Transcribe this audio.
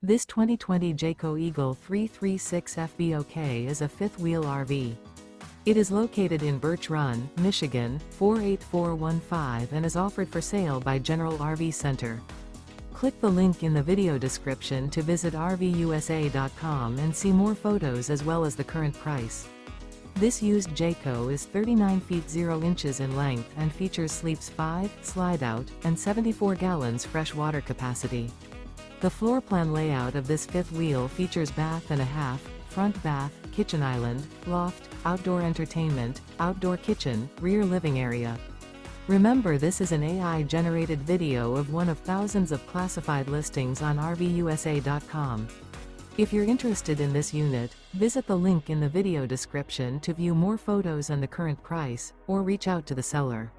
This 2020 Jayco Eagle 336 FBOK is a fifth-wheel RV. It is located in Birch Run, Michigan, 48415 and is offered for sale by General RV Center. Click the link in the video description to visit RVUSA.com and see more photos as well as the current price. This used Jayco is 39 feet 0 inches in length and features sleeps 5, slide-out, and 74 gallons fresh water capacity. The floor plan layout of this fifth wheel features bath and a half, front bath, kitchen island, loft, outdoor entertainment, outdoor kitchen, rear living area. Remember, this is an AI-generated video of one of thousands of classified listings on RVUSA.com. If you're interested in this unit, visit the link in the video description to view more photos and the current price, or reach out to the seller.